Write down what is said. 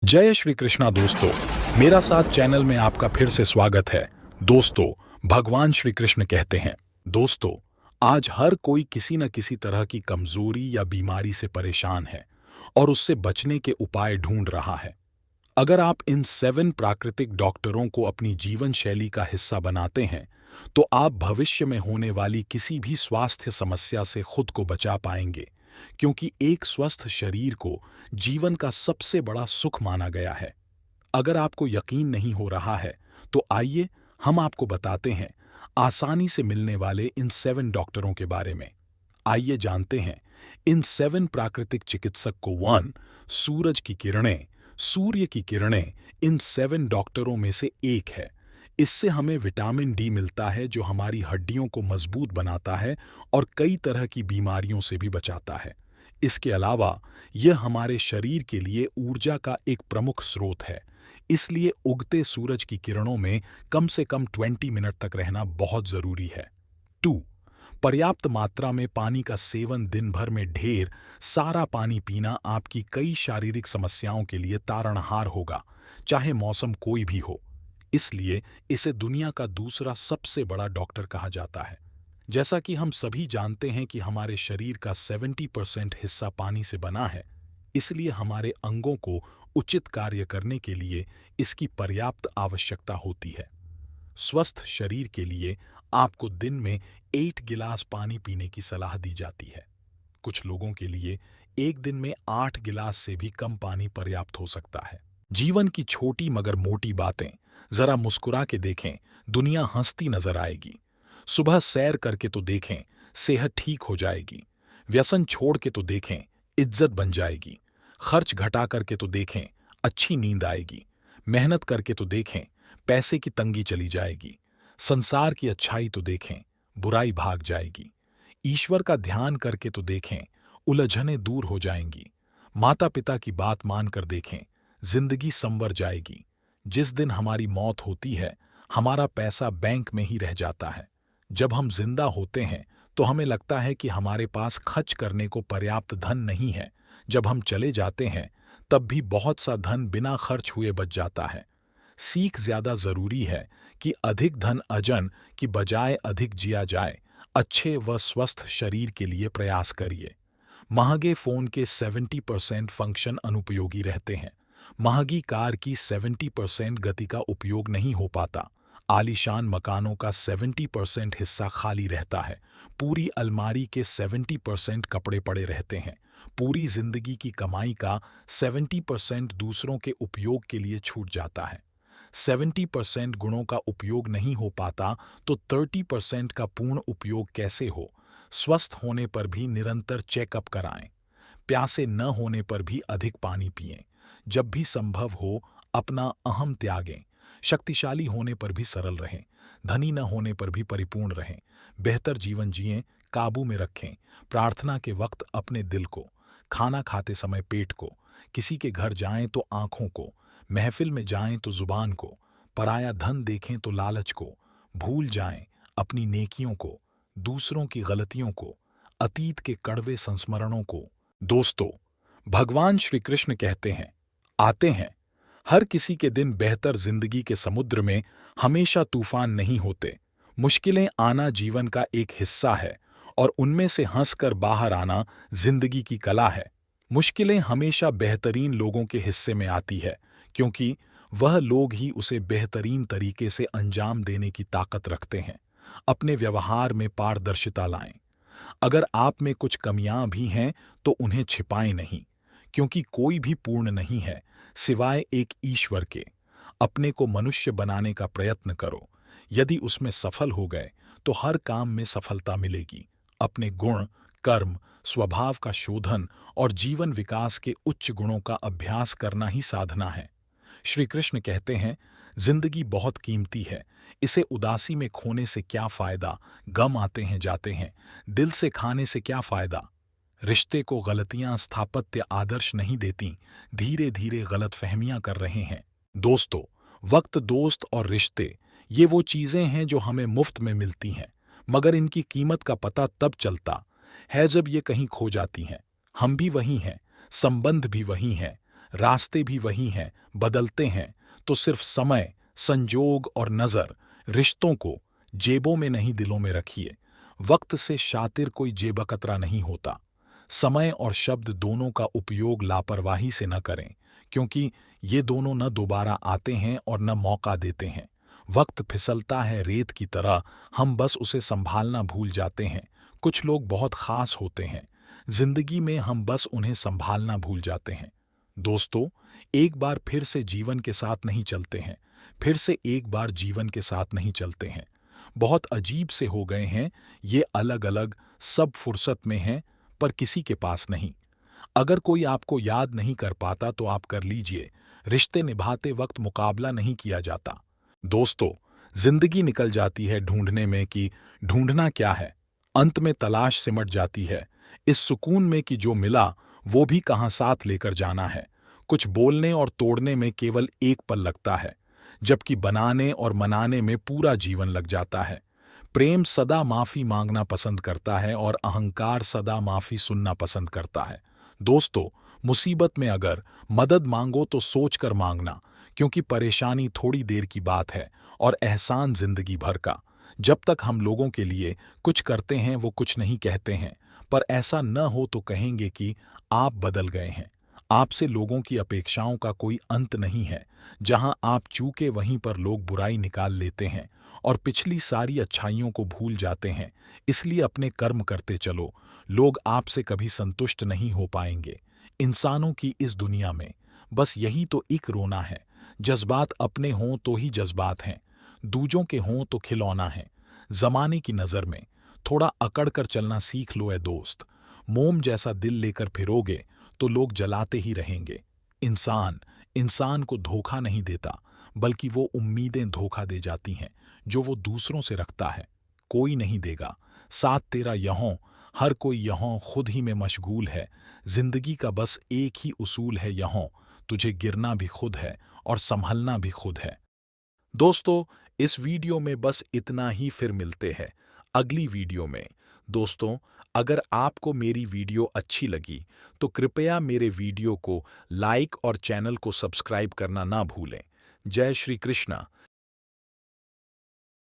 जय श्री कृष्णा दोस्तों। मेरा साथ चैनल में आपका फिर से स्वागत है। दोस्तों, भगवान श्री कृष्ण कहते हैं, दोस्तों, आज हर कोई किसी न किसी तरह की कमजोरी या बीमारी से परेशान है और उससे बचने के उपाय ढूंढ रहा है। अगर आप इन 7 प्राकृतिक डॉक्टरों को अपनी जीवन शैली का हिस्सा बनाते हैं तो आप भविष्य में होने वाली किसी भी स्वास्थ्य समस्या से खुद को बचा पाएंगे, क्योंकि एक स्वस्थ शरीर को जीवन का सबसे बड़ा सुख माना गया है। अगर आपको यकीन नहीं हो रहा है तो आइए हम आपको बताते हैं आसानी से मिलने वाले इन 7 डॉक्टरों के बारे में। आइए जानते हैं इन 7 प्राकृतिक चिकित्सक को। 1, सूर्य की किरणें इन 7 डॉक्टरों में से एक है। इससे हमें विटामिन डी मिलता है जो हमारी हड्डियों को मजबूत बनाता है और कई तरह की बीमारियों से भी बचाता है। इसके अलावा यह हमारे शरीर के लिए ऊर्जा का एक प्रमुख स्रोत है, इसलिए उगते सूरज की किरणों में कम से कम 20 मिनट तक रहना बहुत जरूरी है। 2, पर्याप्त मात्रा में पानी का सेवन। दिन भर में ढेर सारा पानी पीना आपकी कई शारीरिक समस्याओं के लिए तारणहार होगा, चाहे मौसम कोई भी हो। इसलिए इसे दुनिया का दूसरा सबसे बड़ा डॉक्टर कहा जाता है। जैसा कि हम सभी जानते हैं कि हमारे शरीर का 70% हिस्सा पानी से बना है, इसलिए हमारे अंगों को उचित कार्य करने के लिए इसकी पर्याप्त आवश्यकता होती है। स्वस्थ शरीर के लिए आपको दिन में 8 गिलास पानी पीने की सलाह दी जाती है। कुछ लोगों के लिए एक दिन में 8 गिलास से भी कम पानी पर्याप्त हो सकता है। जीवन की छोटी मगर मोटी बातें जरा मुस्कुरा के देखें, दुनिया हंसती नजर आएगी। सुबह सैर करके तो देखें, सेहत ठीक हो जाएगी। व्यसन छोड़ के तो देखें, इज्जत बन जाएगी। खर्च घटा करके तो देखें, अच्छी नींद आएगी। मेहनत करके तो देखें, पैसे की तंगी चली जाएगी। संसार की अच्छाई तो देखें, बुराई भाग जाएगी। ईश्वर का ध्यान करके तो देखें, उलझनें दूर हो जाएंगी। माता पिता की बात मानकर देखें, जिंदगी संवर जाएगी। जिस दिन हमारी मौत होती है, हमारा पैसा बैंक में ही रह जाता है। जब हम जिंदा होते हैं तो हमें लगता है कि हमारे पास खर्च करने को पर्याप्त धन नहीं है। जब हम चले जाते हैं तब भी बहुत सा धन बिना खर्च हुए बच जाता है। सीख ज्यादा जरूरी है कि अधिक धन अर्जन की बजाय अधिक जिया जाए। अच्छे व स्वस्थ शरीर के लिए प्रयास करिए। महंगे फोन के 70% फंक्शन अनुपयोगी रहते हैं। महंगी कार की 70% गति का उपयोग नहीं हो पाता। आलीशान मकानों का 70% हिस्सा खाली रहता है। पूरी अलमारी के 70% कपड़े पड़े रहते हैं। पूरी जिंदगी की कमाई का 70% दूसरों के उपयोग के लिए छूट जाता है। 70% गुणों का उपयोग नहीं हो पाता तो 30% का पूर्ण उपयोग कैसे हो। स्वस्थ होने पर भी निरंतर चेकअप कराएं। प्यासे न होने पर भी अधिक पानी पिएं। जब भी संभव हो अपना अहम त्यागें। शक्तिशाली होने पर भी सरल रहें। धनी न होने पर भी परिपूर्ण रहें। बेहतर जीवन जिएं, काबू में रखें। प्रार्थना के वक्त अपने दिल को, खाना खाते समय पेट को, किसी के घर जाएं तो आंखों को, महफिल में जाएं तो जुबान को, पराया धन देखें तो लालच को, भूल जाएं अपनी नेकियों को, दूसरों की गलतियों को, अतीत के कड़वे संस्मरणों को। दोस्तों, भगवान श्री कृष्ण कहते हैं, आते हैं। हर किसी के दिन बेहतर जिंदगी के समुद्र में हमेशा तूफान नहीं होते। मुश्किलें आना जीवन का एक हिस्सा है और उनमें से हंसकर बाहर आना जिंदगी की कला है। मुश्किलें हमेशा बेहतरीन लोगों के हिस्से में आती है, क्योंकि वह लोग ही उसे बेहतरीन तरीके से अंजाम देने की ताकत रखते हैं। अपने व्यवहार में पारदर्शिता लाएं। अगर आप में कुछ कमियां भी हैं तो उन्हें छिपाएं नहीं, क्योंकि कोई भी पूर्ण नहीं है सिवाय एक ईश्वर के। अपने को मनुष्य बनाने का प्रयत्न करो। यदि उसमें सफल हो गए तो हर काम में सफलता मिलेगी। अपने गुण, कर्म, स्वभाव का शोधन और जीवन विकास के उच्च गुणों का अभ्यास करना ही साधना है। श्री कृष्ण कहते हैं, जिंदगी बहुत कीमती है, इसे उदासी में खोने से क्या फायदा। गम आते हैं जाते हैं, दिल से खाने से क्या फायदा। रिश्ते को गलतियां स्थापत्य आदर्श नहीं देती, धीरे धीरे गलत फहमियां कर रहे हैं। दोस्तों, वक्त, दोस्त और रिश्ते, ये वो चीजें हैं जो हमें मुफ्त में मिलती हैं, मगर इनकी कीमत का पता तब चलता है जब ये कहीं खो जाती हैं। हम भी वही हैं, संबंध भी वही हैं, रास्ते भी वही हैं, बदलते हैं, तो सिर्फ समय, संजोग और नज़र, रिश्तों को जेबों में नहीं दिलों में रखिए। वक्त से शातिर कोई जेबकतरा नहीं होता। समय और शब्द दोनों का उपयोग लापरवाही से न करें, क्योंकि ये दोनों न दोबारा आते हैं और न मौका देते हैं। वक्त फिसलता है रेत की तरह, हम बस उसे संभालना भूल जाते हैं। कुछ लोग बहुत खास होते हैं, जिंदगी में हम बस उन्हें संभालना भूल जाते हैं। दोस्तों, एक बार फिर से जीवन के साथ नहीं चलते हैं, फिर से एक बार जीवन के साथ नहीं चलते हैं। बहुत अजीब से हो गए हैं, ये अलग अलग, सब फुर्सत में हैं, पर किसी के पास नहीं। अगर कोई आपको याद नहीं कर पाता तो आप कर लीजिए। रिश्ते निभाते वक्त मुकाबला नहीं किया जाता। दोस्तों, जिंदगी निकल जाती है ढूंढने में कि ढूंढना क्या है। अंत में तलाश सिमट जाती है इस सुकून में कि जो मिला वो भी कहाँ साथ लेकर जाना है। कुछ बोलने और तोड़ने में केवल एक पल लगता है, जबकि बनाने और मनाने में पूरा जीवन लग जाता है। प्रेम सदा माफी मांगना पसंद करता है और अहंकार सदा माफी सुनना पसंद करता है। दोस्तों, मुसीबत में अगर मदद मांगो तो सोच कर मांगना, क्योंकि परेशानी थोड़ी देर की बात है और एहसान जिंदगी भर का। जब तक हम लोगों के लिए कुछ करते हैं वो कुछ नहीं कहते हैं, पर ऐसा न हो तो कहेंगे कि आप बदल गए हैं। आपसे लोगों की अपेक्षाओं का कोई अंत नहीं है। जहां आप चूके वहीं पर लोग बुराई निकाल लेते हैं और पिछली सारी अच्छाइयों को भूल जाते हैं। इसलिए अपने कर्म करते चलो, लोग आपसे कभी संतुष्ट नहीं हो पाएंगे। इंसानों की इस दुनिया में बस यही तो एक रोना है। जज्बात अपने हों तो ही जज्बात हैं, दूजों के हों तो खिलौना है। जमाने की नज़र में थोड़ा अकड़ कर चलना सीख लो ए दोस्त। मोम जैसा दिल लेकर फिरोगे तो लोग जलाते ही रहेंगे। इंसान इंसान को धोखा नहीं देता, बल्कि वो उम्मीदें धोखा दे जाती हैं जो वो दूसरों से रखता है। कोई नहीं देगा साथ तेरा यहों, हर कोई यहों खुद ही में मशगूल है। जिंदगी का बस एक ही उसूल है यहों, तुझे गिरना भी खुद है और संभलना भी खुद है। दोस्तों, इस वीडियो में बस इतना ही, फिर मिलते हैं अगली वीडियो में। दोस्तों, अगर आपको मेरी वीडियो अच्छी लगी तो कृपया मेरे वीडियो को लाइक और चैनल को सब्सक्राइब करना ना भूलें। जय श्री कृष्णा।